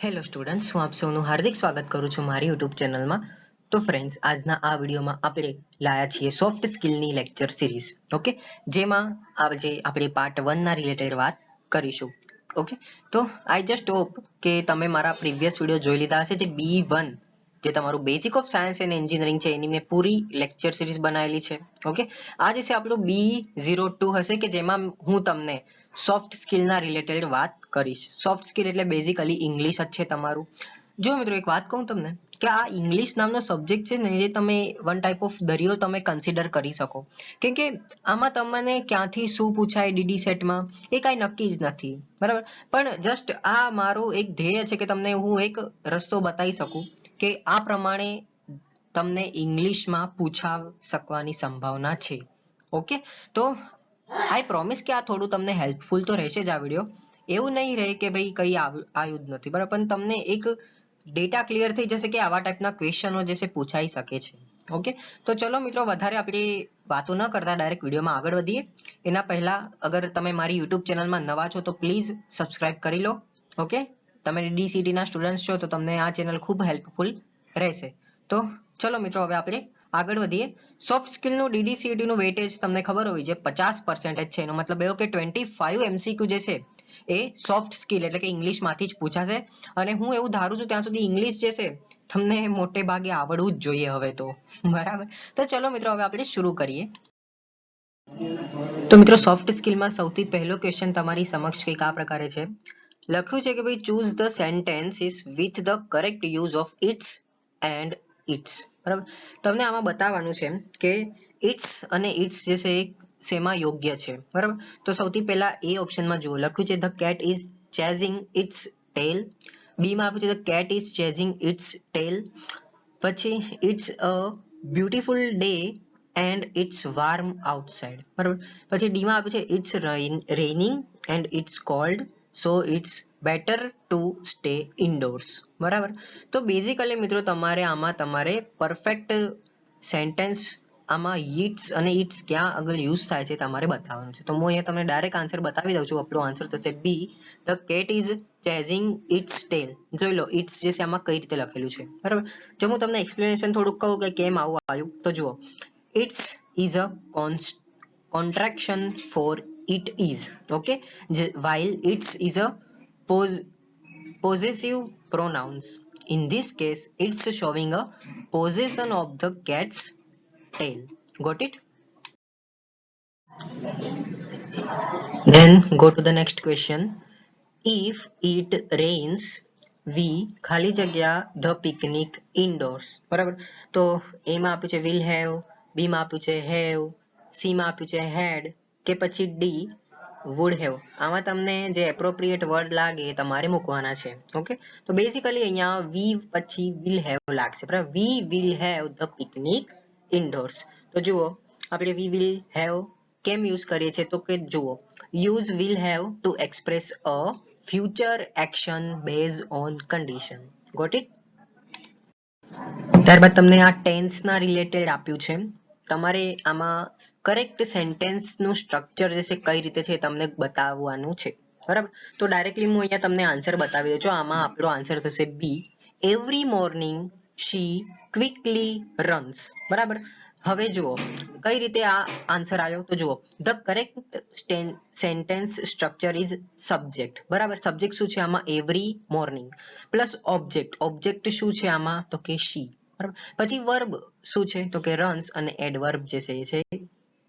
Hello students, હું આપ સૌનું હાર્દિક સ્વાગત કરું છું મારી યુટ્યુબ ચેનલમાં. તો ફ્રેન્ડ્સ, આજના આ વિડીયોમાં આપણે લાયા છીએ સોફ્ટ સ્કિલની લેક્ચર સિરીઝ. ઓકે, જેમાં આજે આપણે પાર્ટ 1 ના રિલેટેડ વાત કરીશું. ઓકે, તો આઈ જસ્ટ હોપ કે તમે મારા પ્રીવિયસ વિડીયો જોઈ લીધા હશે. જે B1 જે તમારું basic of science and engineering છે એની મેં પૂરી લેક્ચર સિરીઝ બનાવેલી છે. ઓકે, આ જે છે આપણું B02 હશે કે જેમાં હું તમને સોફ્ટ સ્કિલના રિલેટેડ વાત કરીશ. સોફ્ટ સ્કિલ એટલે બેઝિકલી ઇંગ્લિશ જ છે તમારું. જો મિત્રો એક વાત કહું તમને કે આ ઇંગ્લિશ નામનો સબ્જેક્ટ છે ને એ તમે વન ટાઈપ ઓફ દરિયો તમે કન્સિડર કરી શકો. કેમ કે આમાં તમને ક્યાંથી શું પૂછાય ડીડી સેટમાં એ કાંઈ નક્કી જ નથી, બરાબર. પણ જસ્ટ આ મારો એક ધ્યેય છે કે તમને હું એક રસ્તો બતાવી શકું કે આ પ્રમાણે તમને ઇંગ્લિશમાં પૂછાવ શકવાની સંભાવના છે. ઓકે, તો આઈ પ્રોમિસ કે આ થોડું તમને હેલ્પફુલ તો રહેશે જ આ વિડીયો. એવું નહીં રહે કે ભાઈ કઈ આવ્યું જ નથી, બરાબર. પણ તમને એક ડેટા ક્લિયર થઈ જશે કે આવા ટાઈપના ક્વેશ્ચનો જે છે પૂછાઈ શકે છે. ઓકે, તો ચલો મિત્રો, વધારે આપણે વાતો ન કરતા ડાયરેક્ટ વિડીયોમાં આગળ વધીએ. એના પહેલા અગર તમે મારી યુટ્યુબ ચેનલમાં નવા છો તો પ્લીઝ સબસ્ક્રાઇબ કરી લો. ઓકે, તમે DCT ના સ્ટુડન્ટ છો તો તમને આ ચેનલ ખૂબ હેલ્પફુલ રહેશે. તો ચલો મિત્રો, હવે આપણે આગળ વધીએ. સોફ્ટ સ્કિલનું DDCT નું વેટેજ તમને ખબર હોવી જોઈએ 50% છે. એનો મતલબ એવો કે 25 MCQ જે છે એ સોફ્ટ સ્કિલ એટલે કે ઇંગ્લિશમાંથી જ પૂછાશે. અને હું એવું ધારું છું ત્યાં સુધી ઇંગ્લિશ જે છે તમને મોટે ભાગે આવડવું જ જોઈએ હવે તો, બરાબર. તો ચલો મિત્રો, હવે આપણે શરૂ કરીએ. તો મિત્રો, સોફ્ટ સ્કિલમાં સૌથી પહેલો ક્વેશ્ચન તમારી સમક્ષ કંઈક આ પ્રકારે છે. લખ્યું છે કે ભાઈ choose the sentences with the correct use of its and it's, બરાબર. તમને આમાં બતાવવાનું છે કે ઇટ્સ અને ઇટ્સ જે છે એ શેમાં યોગ્ય છે, બરાબર. તો સૌથી પહેલા એ ઓપ્શનમાં જુઓ, લખ્યું છે the cat is chasing its tail. B માં આપ્યું છે the cat is chasing its tail. પછી it's a beautiful day and it's warm outside, બરાબર. પછી ડી માં આપ્યું છે it's raining and it's cold so it's better to stay indoors, બરાબર. તો બેઝિકલી મિત્રો તમારે આમાં તમારે પરફેક્ટ સેન્ટેન્સ આમાં ઇટ્સ અને ઇટ્સ ક્યાં આગળ યુઝ થાય છે તમારે બતાવવાનું છે. તો હું અહીંયા તમને ડાયરેક્ટ આન્સર બતાવી દઉં છું. આપણો આન્સર થશે B, the cat is chasing its tail. જોઈ લો ઇટ્સ જે છે આમાં કઈ રીતે લખેલું છે, બરાબર. જો હું તમને એક્સપ્લેનેશન થોડુંક કહું કે કેમ આવું આવ્યું, તો જુઓ, it's is a contraction for it is. Okay, while its is a possessive pronouns. In this case it's showing a possession of the cat's tail. Got it? Then go to the next question. If it rains we ખાલી જગ્યા the picnic indoors, બરાબર. તો એ માં આપ્યું છે will have, બી માં આપ્યું છે have, સી માં આપ્યું છે had કે પછી ડી would have. આમાં તમને જે એપ્રોપ્રિએટ વર્ડ લાગે એ તમારે મૂકવાના છે. ઓકે, તો બેઝિકલી અહીંયા we પછી will have લાગશે, બરાબર. we will have the picnic indoors. તો જુઓ, આપણે we will have કેમ યુઝ કરીએ છીએ, તો કે જુઓ, use will have to express a future action based on condition. Got it? ત્યારબાદ તમને આ ટેન્સ ના રિલેટેડ આપ્યું છે. તમારે આમાં કરેક્ટ સેન્ટેન્સ નું સ્ટ્રક્ચર જે છે કઈ રીતે છે તમને બતાવવાનું છે, બરાબર. તો ડાયરેક્ટલી હું અહીંયા તમને આન્સર બતાવી દઉં છું. આમાં આપણો આન્સર થશે બી, એવરી મોર્નિંગ શી ક્વિકલી રન્સ, બરાબર. હવે જુઓ કઈ રીતે આ આન્સર આવ્યો, તો જુઓ, the correct sentence structure is subject, બરાબર. સબ્જેક્ટ શું છે આમાં, every morning plus object. Object શું છે આમાં, તો કે શી, બરાબર. પછી વર્બ શું છે, તો કે રન્સ, અને એડવર્બ જે છે એ છે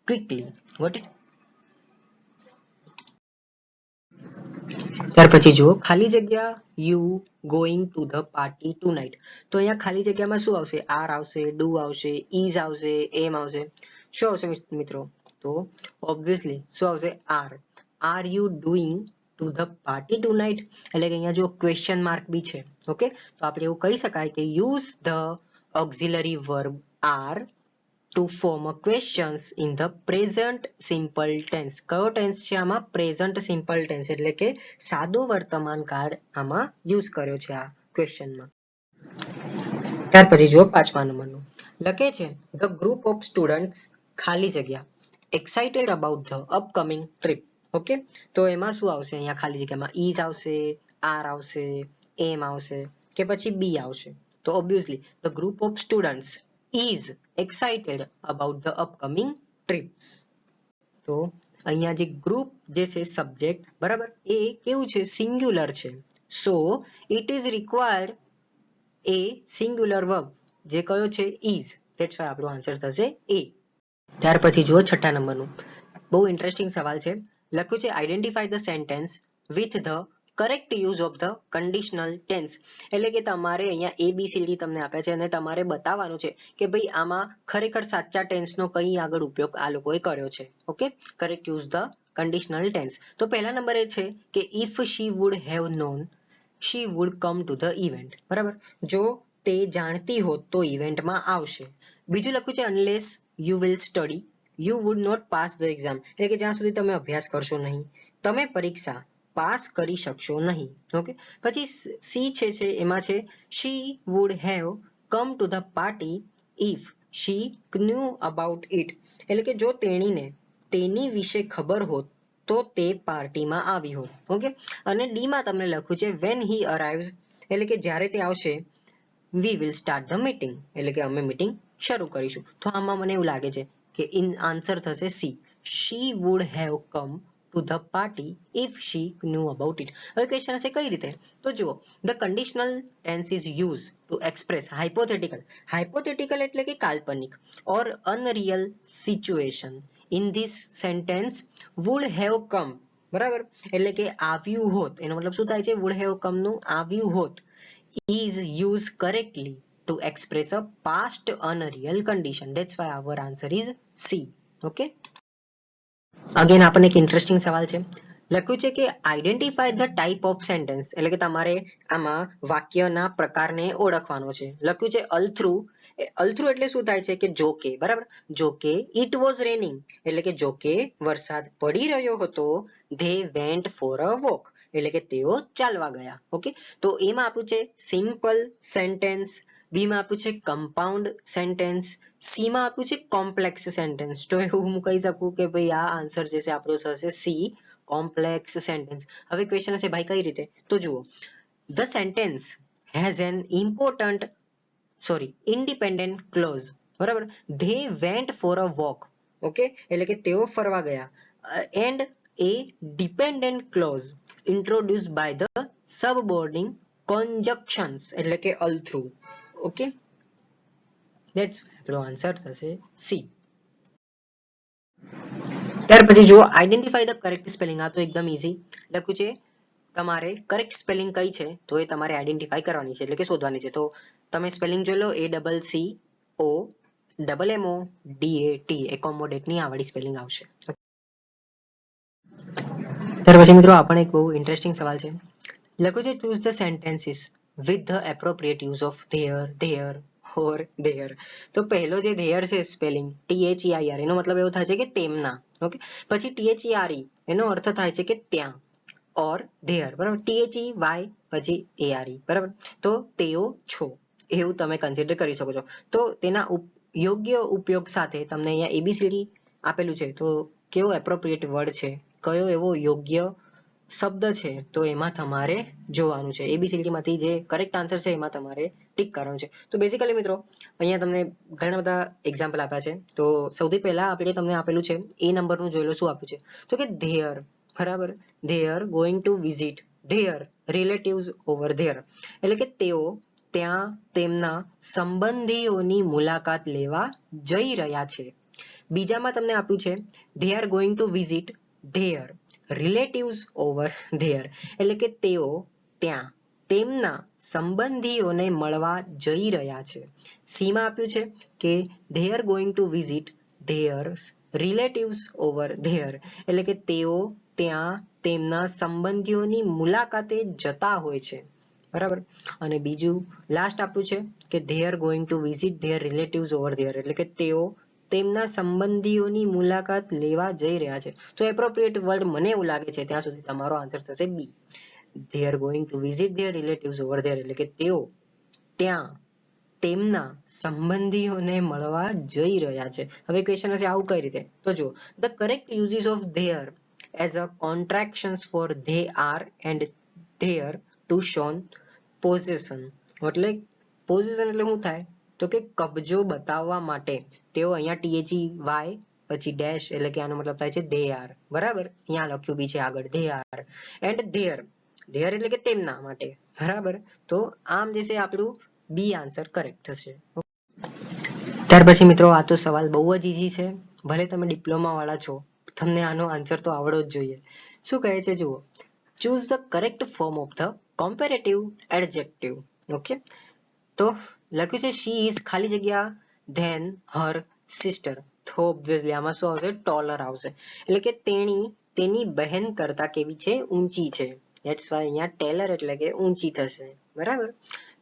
ક્વિકલી. Got it? ત્યાર પછી જુઓ, ખાલી જગ્યા you going to the party tonight. તો અહીંયા ખાલી જગ્યામાં શું આવશે, આર આવશે, ડુ આવશે, ઇઝ આવશે, એમ આવશે. શું આવશે મિત્રો, તો ઓબ્વિયસલી શું આવશે, are you doing to the party tonight. એટલે કે અહીંયા જો ક્વેશ્ચન માર્ક બી છે. ઓકે, તો આપણે એવું કહી શકાય કે use the auxiliary verb are to form a questions in the present simple tense. કયો ટેન્સ છે આમાં, પ્રેઝન્ટ સિમ્પલ ટેન્સ, એટલે કે સાદો વર્તમાન કાળ આમાં યુઝ કર્યો છે આ ક્વેશ્ચનમાં. ત્યાર પછી જો 5મા નંબરનું લખે છે ધ ગ્રુપ ઓફ સ્ટુડન્ટ્સ ખાલી જગ્યા excited about the upcoming trip. Okay, તો એમાં શું આવશે, અહીંયા ખાલી જગ્યામાં ઇઝ આવશે, આર આવશે, એમ આવશે કે પછી બી આવશે? તો obviously the group of students is excited about the upcoming trip. તો અહીંયા જે ગ્રુપ જે છે સબ્જેક્ટ બરાબર એ કેવું છે સિંગ્યુલર છે. So it is required A singular verb જે કયો છે ઇઝ. ધેટ્સ વાય આપણો આન્સર થશે એ. ત્યાર પછી જુઓ છઠ્ઠા નંબરનું બહુ ઇન્ટરેસ્ટિંગ સવાલ છે. લખ્યું છે identify the sentence with the correct use of the conditional tense. એટલે કે તમારે અહીંયા ABCD તમને આપ્યા છે અને તમારે બતાવવાનું છે કે ભાઈ આમાં ખરેખર સાચા ટેન્સનો કઈ આગળ ઉપયોગ આ લોકોએ કર્યો છે. Okay, correct use the conditional tense. તો પહેલા નંબર એ છે કે if she would have known she would come to the event. બરાબર, જો તે જાણતી હોત તો ઇવેન્ટમાં આવશે. બીજું લખ્યું છે unless you will study you would not pass the exam. એટલે કે જ્યાં સુધી તમે અભ્યાસ કરશો નહીં તમે પરીક્ષા પાસ કરી શકશો નહીં. ઓકે, પછી સી છે એમાં છે she would have come to the party if she knew about it. એટલે કે જો તેણીને તેની વિશે ખબર હોત તો તે પાર્ટીમાં આવી હોત. ઓકે, અને ડી માં તમને લખ્યું છે વેન હી અરાઇવ્સ. એટલે કે જ્યારે તે આવશે we will start the meeting. એટલે કે અમે મીટિંગ શરૂ કરીશું. તો આમાં મને એવું લાગે છે કે આન્સર થશે C. She would have come to the party if she knew about it. હવે ક્વેશ્ચન હશે કઈ રીતે? તો જુઓ the conditional tense is use to express hypothetical. Hypothetical એટલે કે કાલ્પનિક or unreal situation. In this sentence would have come. બરાબર, એટલે કે આવ્યું હોત એનો મતલબ શું થાય છે? વુડ હેવ કમ નું આવ્યું હોત is used correctly to express a past unreal condition. That's why our answer is C. Okay. Again આપણને એક ઇન્ટરેસ્ટિંગ સવાલ છે. લખ્યું છે કે identify the type of sentence. એટલે કે તમારે આમાં વાક્યના પ્રકારને ઓળખવાનો છે. લખ્યું છે અલથ્રુ. અલથ્રુ એટલે શું થાય છે કે જોકે. બરાબર, જોકે ઇટ વોઝ રેનિંગ. એટલે કે જોકે વરસાદ પડી રહ્યો હતો. They went for a walk. એટલે કે તેઓ ચાલવા ગયા. ઓકે, તો એમાં આપ્યું છે સિમ્પલ સેન્ટેન્સ, બી માં આપ્યું છે કમ્પાઉન્ડ સેન્ટેન્સ, સી માં આપ્યું છે કોમ્પ્લેક્સ સેન્ટેન્સ. તો એવું હું કહી શકું કે ભાઈ આ આન્સર જે છે આપણો થશે સી, કોમ્પ્લેક્સ સેન્ટેન્સ. હવે ક્વેશ્ચન હશે ભાઈ કઈ રીતે? તો જુઓ the sentence has an independent clause. બરાબર, they went for a walk. Okay, એટલે કે તેઓ ફરવા ગયા. And a dependent clause introduced by the subordinate conjunctions. એટલે કે અલથ્રુ. ઓકે, ધેટ્સ આપણો આન્સર થશે સી. ત્યાર પછી જુઓ આઈડેન્ટિફાઈ ધ કરેક્ટ સ્પેલિંગ. આ તો એકદમ ઈઝી લખ્યું છે. તમારે કરેક્ટ સ્પેલિંગ કઈ છે તો એ તમારે આઈડેન્ટિફાઈ કરવાની છે, એટલે કે શોધવાની છે. તો તમે સ્પેલિંગ જોઈ લો ACCOMMODAT. એકોમોડેટની આ વાળી સ્પેલિંગ આવશે. ત્યાર પછી મિત્રો આપણને એક બહુ ઇન્ટરેસ્ટિંગ સવાલ છે. લખ્યું છે choose the sentences with the appropriate use of their or their. તો પહેલો જે ધેયર છે સ્પેલિંગ THEIR એનો મતલબ એવો થાય છે કે તેમના. ઓકે, પછી THERE એનો અર્થ થાય છે કે ત્યાં. ઓર ધેયર બરાબર, THEY પછી ARE બરાબર, તો તેઓ છો એવું તમે કન્સિડર કરી શકો છો. તો તેના યોગ્ય ઉપયોગ સાથે તમને અહીંયા ABCD આપેલું છે. તો કેવો એપ્રોપ્રિએટ વર્ડ છે, કયો એવો યોગ્ય શબ્દ છે, તો એમાં તમારે જોવાનું છે. ABCD માંથી જે કરેક્ટ આન્સર છે એમાં તમારે ટીક કરવાનું છે. તો બેઝિકલી મિત્રો અહીંયા તમને ઘણા બધા એક્ઝામ્પલ આપ્યા છે. તો સૌથી પહેલા આપણે તમને આપેલું છે એ નંબરનું જોઈ લો શું આપ્યું છે. તો કે ધેયર. બરાબર, their going to visit their relatives over their. એટલે કે તેઓ ત્યાં તેમના સંબંધીઓની મુલાકાત લેવા જઈ રહ્યા છે. બીજામાં તમને આપ્યું છે they are going to visit their relatives over there. એટલે કે તેઓ ત્યાં તેમના સંબંધીઓને મળવા જઈ રહ્યા છે. સી માં આપ્યું છે કે they are going to visit their relatives over there. એટલે કે તેઓ ત્યાં તેમના સંબંધીઓની મુલાકાતે જતા હોય છે. બરાબર, અને બીજું લાસ્ટ આપ્યું છે કે they are going to visit their relatives over there. એટલે કે તેઓ તેમના સંબંધીઓની મુલાકાત લેવા જઈ રહ્યા છે. તો એપ્રોપ્રિએટ વર્ડ મને એવું લાગે છે ત્યાં સુધી તમારો આન્સર થશે બી. they are going to visit their relatives over there. એટલે કે તેઓ ત્યાં તેમના સંબંધીઓને મળવા જઈ રહ્યા છે. હવે ક્વેશ્ચન હશે આવું કઈ રીતે? તો જો the correct uses of their as a contractions for they are and their to shown possession એટલે પોઝેશન એટલે શું થાય તો કે કબજો બતાવવા માટે તેઓ અહીંયા THEY પછી ડેશ એટલે કે આનો મતલબ થાય છે they are બરાબર અહીંયા લખ્યું બી છે આગળ they are and their એટલે કે તેમના માટે બરાબર તો આમ જે છે આપણું બી આન્સર કરેક્ટ થશે ત્યાર પછી મિત્રો આ તો સવાલ બહુ જ ઈઝી છે ભલે તમે ડિપ્લોમા વાળા છો તમને આનો આન્સર તો આવડવો જ જોઈએ શું કહે છે જુઓ choose the correct form of the comparative adjective okay તો લખ્યું છે she is ખાલી જગ્યા then her sister તો ઓબ્વિયસલી આમાં શું આવશે taller આવશે એટલે કે તેની બહેન કરતા કેવી છે ઊંચી છે ધેટ્સ વાય અહીંયા ટેલર એટલે કે ઊંચી થશે બરાબર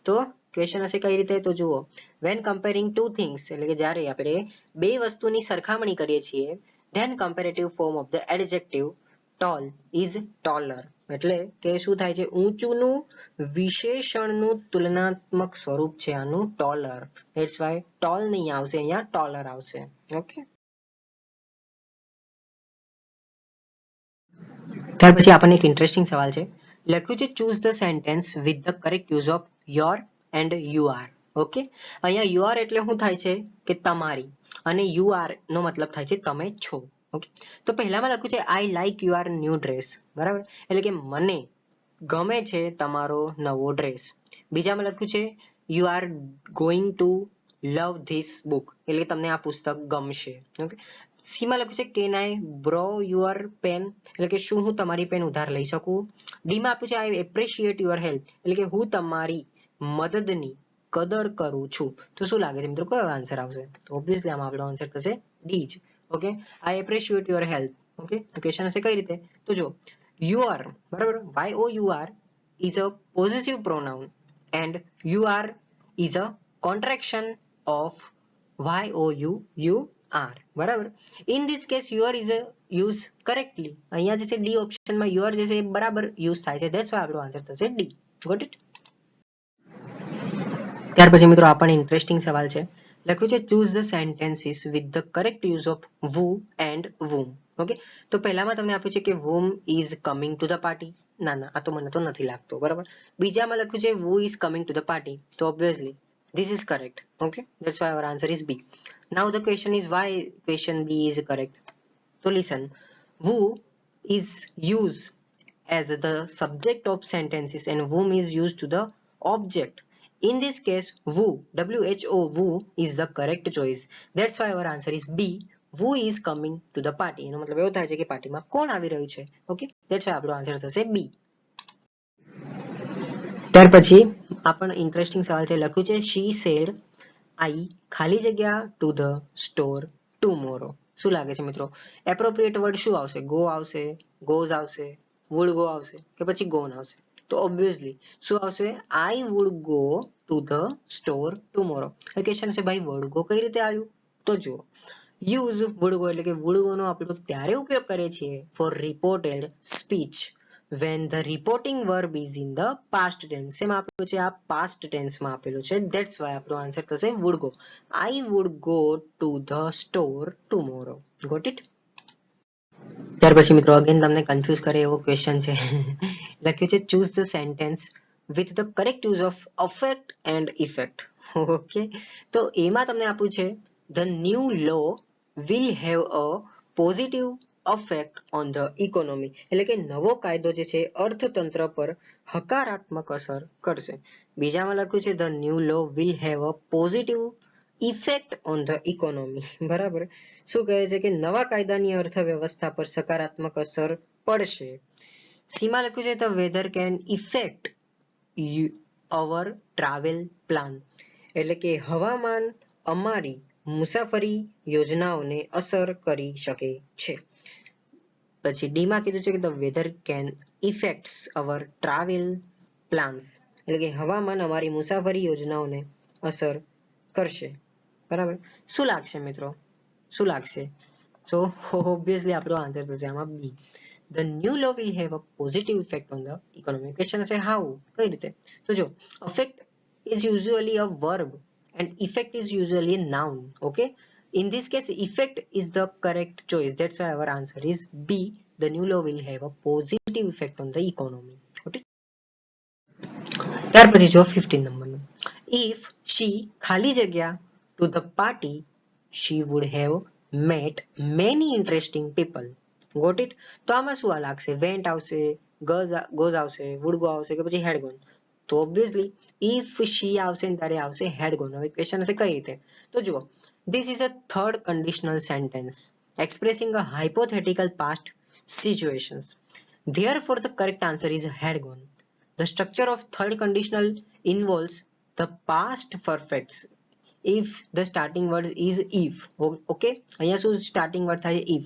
તો ક્વેશ્ચન હશે કઈ રીતે તો જુઓ when comparing two things એટલે કે જ્યારે આપણે બે વસ્તુની સરખામણી કરીએ છીએ then comparative form of the adjective tall is taller એટલે કે શું થાય છે ઊંચુંનું વિશેષણનું તુલનાત્મક સ્વરૂપ છે આનું taller ધેટ્સ વાય tall નહીં આવશે અહીંયા taller આવશે ઓકે ત્યાર પછી આપણને એક ઇન્ટરેસ્ટિંગ સવાલ છે લખ્યું છે choose the sentence with the correct use of your and you are okay અહીંયા you are એટલે શું થાય છે કે તમારી અને you are નો મતલબ થાય છે તમે છો ઓકે તો પહેલામાં લખ્યું છે I like your new dress બરાબર એટલે કે મને ગમે છે તમારો નવો ડ્રેસ બીજામાં લખ્યું છે you are going to love this book એટલે કે તમને આ પુસ્તક ગમશે ઓકે સીમાં લખ્યું છે can I borrow your pen એટલે કે શું હું તમારી પેન ઉધાર લઈ શકું ડીમાં આપ્યું છે I appreciate your help એટલે કે હું તમારી મદદની કદર કરું છું તો શું લાગે છે મિત્રો કયો આન્સર આવશે તો ઓબ્વિયસલી આમાં આપણો આન્સર થશે ડી જ okay I appreciate your help okay તો ક્વેશ્ચન હશે કઈ રીતે તો જો you are બરાબર YOUR is a possessive pronoun and you are is a contraction of YOUR બરાબર in this case your is a use correctly અહીંયા જે છે ડી ઓપ્શનમાં your જે છે એ બરાબર યુઝ થાય છે ધેટ્સ વાય આપણો આન્સર થશે ડી ગોટ ઇટ ત્યાર પછી મિત્રો આપણને ઇન્ટરેસ્ટિંગ સવાલ છે લખ્યું છે choose the sentences with the correct use of who and whom okay તો પહેલામાં તમને આપ્યું છે કે whom is coming to the party ના આ તો મને તો નથી લાગતો બરાબર બીજામાં લખ્યું છે who is coming to the party તો obviously this is correct okay that's why our answer is B now the question is why question B is correct so listen who is used as the subject of sentences and whom is used to the object in this case who who is the correct choice that's why our answer is B who is coming to the party એનો મતલબ એવો થાય છે કે પાર્ટીમાં કોણ આવી રહ્યું છે ઓકે that's why આપણો આન્સર થશે B ત્યાર પછી આપણને ઇન્ટરેસ્ટિંગ સવાલ છે લખ્યું છે she said I ખાલી જગ્યા to the store tomorrow શું લાગે છે મિત્રો એપ્રોપ્રિએટ વર્ડ શું આવશે go આવશે goes આવશે would go આવશે કે પછી gone આવશે તો ઓબ્વિયસલી શું આવશે I would go to the store tomorrow question છે ભાઈ would go કઈ રીતે આવ્યું તો જુઓ use would go એટલે કે would go નો આપણે ત્યારે ઉપયોગ કરીએ છીએ for reported speech when the reporting verb is in the past tense એમાં આપેલું છે આ past tense માં આપેલું છે that's why આપણો આન્સર થશે would go I would go to the store tomorrow got it ત્યાર પછી મિત્રો અગેન તમને કન્ફ્યુઝ કરે એવો ક્વેશ્ચન છે લખ્યું છે choose the sentence with the correct use of affect and effect okay તો એમાં તમને આપ્યું છે the new law will have a positive effect on the economy એટલે કે નવો કાયદો જે છે અર્થતંત્ર પર હકારાત્મક અસર કરશે બીજામાં લખ્યું છે the new law will have a positive effect on the economy બરાબર શું કહે છે કે નવા કાયદાની અર્થવ્યવસ્થા પર સકારાત્મક અસર પડશે સીમાં લખ્યું છે the weather can affect our travel plan એટલે કે હવામાન અમારી મુસાફરી યોજનાઓને અસર કરી શકે છે પછી ડી માં કીધું છે કે the weather can affects our travel plans એટલે કે હવામાન અમારી મુસાફરી યોજનાઓને અસર કરશે બરાબર શું લાગશે મિત્રો શું લાગશે સો ઓબ્વિયસલી આપણો આન્સર થશે આમાં બી the new law will have a positive effect on the economy question હશે how કઈ રીતે તો જો affect is usually a verb and effect is usually a noun okay in this case effect is the correct choice that's why our answer is B the new law will have a positive effect on the economy okay ત્યાર પછી જો 15 નંબરનું, if she ખાલી જગ્યા two the party she would have met many interesting people. Got it? તો આમાં શું લાગશે? went આવશે, goes આવશે, would go આવશે કે પછી had gone? તો obviously if she આવશે ને ત્યારે આવશે had gone. હવે ક્વેશ્ચન હશે કઈ રીતે? તો જુઓ, this is a third conditional sentence expressing a hypothetical past situations. Therefore, the correct answer is had gone. The structure of third conditional involves the past perfects if the starting word is if. Okay, અહીંયા શું starting word થાય if?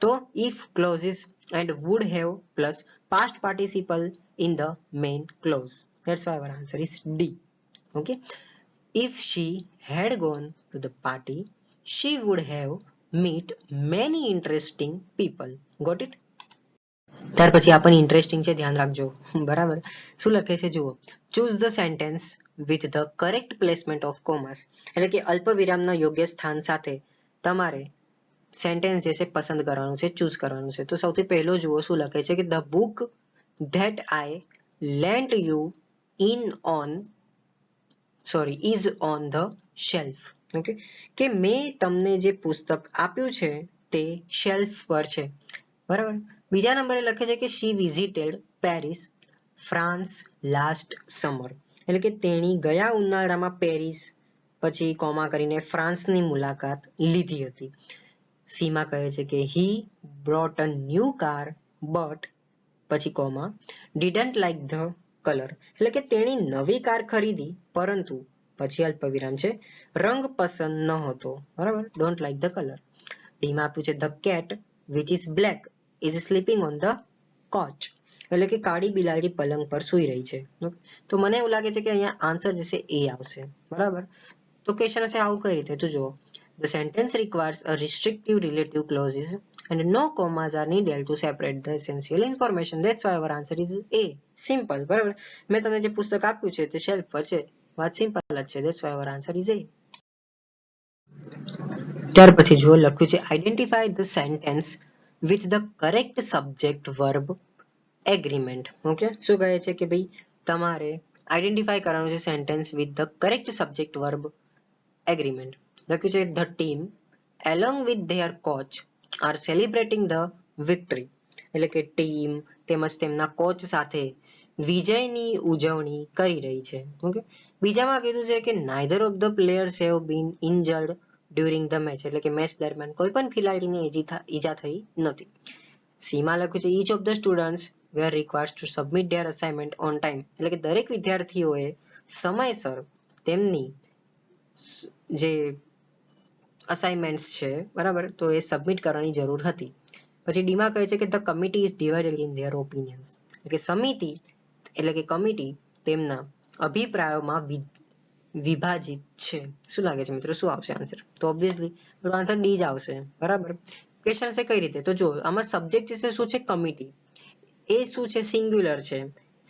તો if clauses and would have plus past participle in the main clause. That's why our answer is D. Okay, if she had gone to the party she would have meet many interesting people. Got it? ત્યાર પછી આપણને interesting છે, ધ્યાન રાખજો. બરાબર, શું લખે છે જુઓ, choose the sentence with the correct placement of commas, એટલે કે અલ્પ વિરામના યોગ્ય સ્થાન સાથે તમારે સેન્ટેન્સ જે છે પસંદ કરવાનું છે, ચૂઝ કરવાનું છે. તો સૌથી પહેલો જુઓ શું લખે છે કે the book that I lent you in on is on the shelf. Okay, કે મેં તમને જે પુસ્તક આપ્યું છે તે શેલ્ફ પર છે. બરાબર, બીજા નંબરે લખે છે કે she visited Paris France last summer, એટલે કે તેણી ગયા ઉનાળામાં પેરિસ પછી કોમા કરીને ફ્રાન્સની મુલાકાત લીધી હતી. સીમાં કહે છે કે he brought a new car but પછી comma didn't like the colour, એટલે કે તેણી નવી કાર ખરીદી પરંતુ પછી અલ્પવિરામ છે રંગ પસંદ ન હતો. બરાબર, ડોન્ટ લાઈક ધ કલર. ડીમાં આપ્યું છે the cat which is black is sleeping on the coach, એટલે કે કાળી બિલાડી પલંગ પર સૂઈ રહી છે. તો મને એવું લાગે છે કે અહીંયા આન્સર જે છે એ આવશે. બરાબર, તો ક્વેશ્ચન હશે આવું કઈ રીતે? તો જુઓ, the sentence requires a restrictive relative clauses and no commas are needed to separate the essential information. That's why our answer is A. Simple. બરાબર, મેં તમને જે પુસ્તક આપ્યું છે તે શેલ્ફ પર છે, વાત સિમ્પલ જ છે. That's why our answer is A. ત્યાર પછી જો લખ્યું છે identify the sentence with the correct subject verb agreement. Okay, શું કહે છે કે ભાઈ તમારે આઈડેન્ટિફાય કરવાનું છે sentence with the correct subject verb agreement. લખ્યું છે the team along with their coach R celebrating the victory, એટલે કે ટીમ તેમજ તેમના કોચ સાથે વિજયની ઉજવણી કરી રહી છે. ઓકે, બીજામાં કીધું છે કે neither of the players have been injured during the match, એટલે કે મેચ દરમિયાન કોઈ પણ ખેલાડીને ઈજા થઈ નથી. સીમાં લખ્યું છે each of the students were required to submit their assignment on time, એટલે કે દરેક વિદ્યાર્થીઓએ સમયસર તેમની જે અસાઇનમેન્ટ્સ છે બરાબર તો એ સબમિટ કરવાની જરૂર હતી. પછી ડીમાં કહે છે કે the committee is divided in their opinions, એટલે કે સમિતિ એટલે કે કમિટી તેમના અભિપ્રાયોમાં વિભાજિત છે. શું લાગે છે મિત્રો, શું આવશે આન્સર? તો ઓબ્વિયસલી આન્સર ડી જ આવશે. બરાબર, ક્વેશ્ચન છે કઈ રીતે? તો જો આમાં સબ્જેક્ટ છે શું છે? કમિટી. એ શું છે? સિંગ્યુલર છે.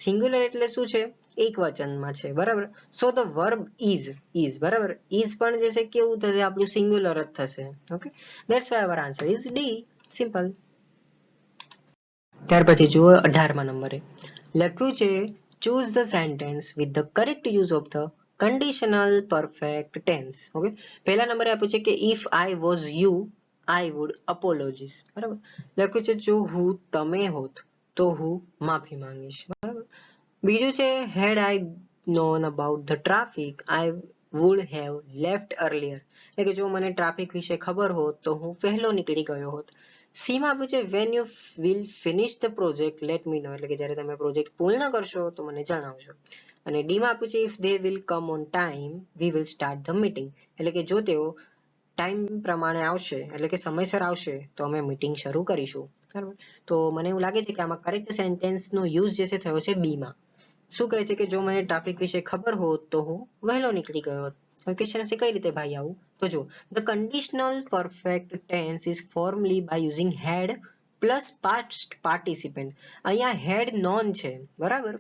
સિંગ્યુલર એટલે શું છે? એક વચનમાં છે. બરાબર, સો ધ વર્બ ઇઝ બરાબર, ઇઝ પણ જે છે કેવું થશે? આપણું સિંગ્યુલર જ થશે. Okay, that's why our answer is D. Simple. ત્યાર પછી જુઓ 18મા નંબરે લખ્યું છે choose the sentence with the correct use of the conditional perfect tense. Okay, પહેલા નંબરે આપ્યું છે કે if I was you I would apologize. બરાબર, લખ્યું છે જો હું તમે હોત તો હું માફી માંગીશ. બરાબર, બીજું છે had I known about the traffic I would have left earlier, એટલે કે જો મને ટ્રાફિક વિશે ખબર હોત તો હું વહેલો નીકળી ગયો હોત. સી માં આપ્યું છે when you will finish the project let me know, એટલે કે જ્યારે તમે પ્રોજેક્ટ પૂર્ણ કરશો તો મને જણાવજો. અને ડી માં આપ્યું છે if they will come on time we will start the meeting, એટલે કે જો તેઓ ટાઈમ પ્રમાણે આવશે એટલે કે સમયસર આવશે તો અમે મીટિંગ શરૂ કરીશું. બરાબર, તો મને એવું લાગે છે કે આમાં કરેક્ટ સેન્ટેન્સ નો યુઝ જે છે થયો છે બી માં. શું કહે છે કે જો મને ટ્રાફિક વિશે ખબર હોત તો હું વહેલો નીકળી ગયો હોત. હવે ક્વેશ્ચન છે કઈ રીતે ભાઈ આવું? તો જો the conditional perfect tense is formally by using had plus past participant. અહીંયા હેડ નોન છે બરાબર,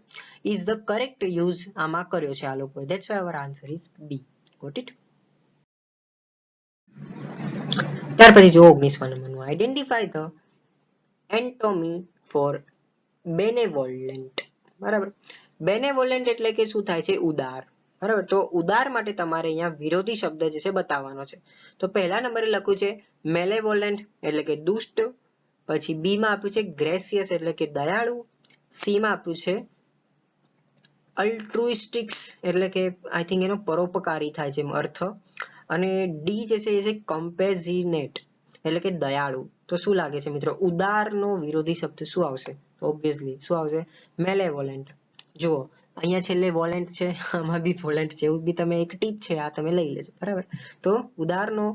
ઇઝ ધ કરેક્ટ યુઝ આમાં કર્યો છે આ લોકોએ. That's why our answer is B. Got it? ત્યાર પછી જો 19મા નંબરનું identify the antonym for benevolent. બરાબર, બેનેવોલેન્ટ એટલે કે શું થાય છે? ઉદાર. બરાબર, તો ઉદાર માટે તમારે અહીંયા વિરોધી શબ્દ જે છે બતાવવાનો છે. તો પહેલા નંબરે લખ્યું છે મેલેવોલેન્ટ એટલે કે દુષ્ટ. પછી બી માં આપ્યું છે ગ્રેસિયસ એટલે કે દયાળુ. સી માં આપ્યું છે અલ્ટ્રુઇસ્ટિક્સ એટલે કે આઈ થિંક એનો પરોપકારી થાય છે અર્થ. અને ડી જે છે એ છે કમ્પેઝિનેટ એટલે કે દયાળુ. તો શું લાગે છે મિત્રો? ઉદારનો વિરોધી શબ્દ શું આવશે? ઓબ્વિયસલી શું આવશે? મેલેવોલેન્ટ. જુઓ અહીંયા છેલ્લે વોલેન્ટ છે, આમાં બી વોલેન્ટ છે, એવું બી તમે એક ટીપ છે આ તમે લઈ લેજો. બરાબર, તો ઉદારનો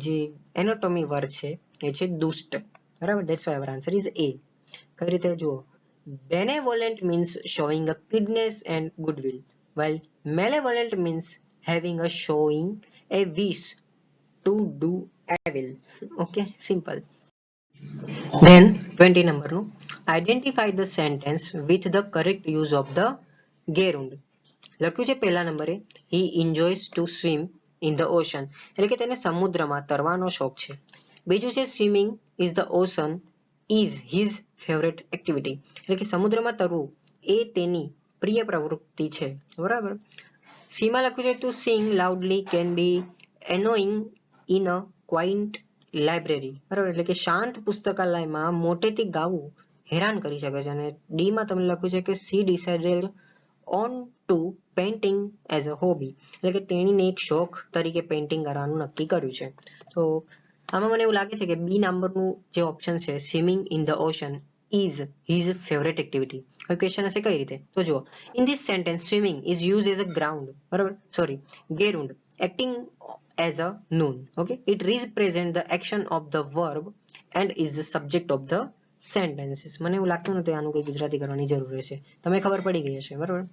જે એનાટોમી વર્ડ છે એ છે દુષ્ટ. બરાબર, that's why our answer is A. કઈ રીતે? જુઓ, benevolent means showing a kindness and goodwill, while malevolent means having a showing a wish to do evil. Okay, simple. Then 20 number નું identify the sentence with the correct use of the gerund. લખ્યું છે પહેલા નંબરે he enjoys to swim in the ocean એટલે કે તેને સમુદ્રમાં તરવાનો શોખ છે. બીજું છે swimming is the ocean is his favorite activity એટલે કે સમુદ્રમાં તરવું એ તેની પ્રિય પ્રવૃત્તિ છે. બરાબર. સીમાં લખ્યું છે to sing loudly can be annoying in a quiet library. બરાબર, એટલે કે શાંત પુસ્તકાલયમાં મોટેથી ગાવું હેરાન કરી શકે છે. અને ડી માં તમને લખ્યું છે કે she decided on to painting as a hobby એટલે કે તેણીને એક શોખ તરીકે પેઇન્ટિંગ કરવાનું નક્કી કર્યું છે. તો આમાં મને એવું લાગે છે કે બી નંબરનું જે ઓપ્શન છે swimming in the ocean is his favorite activity. હવે ક્વેશ્ચન હશે કઈ રીતે? તો જુઓ, in this sentence swimming is used as a ground, બરાબર, sorry, gerund acting as a noun. Okay, it represents the action of the verb and is the subject of the sentences. મને એવું લાગતું નથી આનું કઈ ગુજરાતી કરવાની જરૂર રહેશે, તમને ખબર પડી ગઈ હશે. બરાબર.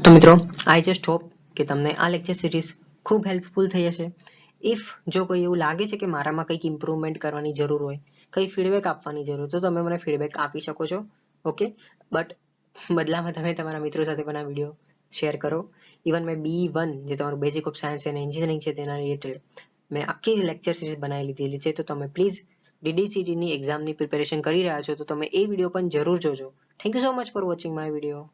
તો મિત્રો આઈ જસ્ટ હોપ કે તમને આ લેક્ચર સિરીઝ ખૂબ હેલ્પફુલ થઈ હશે. ઇફ જો કોઈ એવું લાગે છે કે મારામાં કંઈક ઇમ્પ્રુવમેન્ટ કરવાની જરૂર હોય, કંઈ ફીડબેક આપવાની જરૂર, તો તમે મને ફીડબેક આપી શકો છો. ઓકે, બટ બદલામાં તમે તમારા મિત્રો સાથે પણ આ વિડીયો શેર કરો. ઇવન મેં B1 જે તમારું બેઝિક ઓફ સાયન્સ અને એન્જિનિયરિંગ છે તેના રિલેટેડ મેં આખી લેક્ચર સિરીઝ બનાવી લીધેલી છે. તો તમે પ્લીઝ DDCDની એક્ઝામની પ્રિપેરેશન કરી રહ્યા છો તો તમે એ વિડીયો પણ જરૂર જોજો. Thank you so much for watching my video.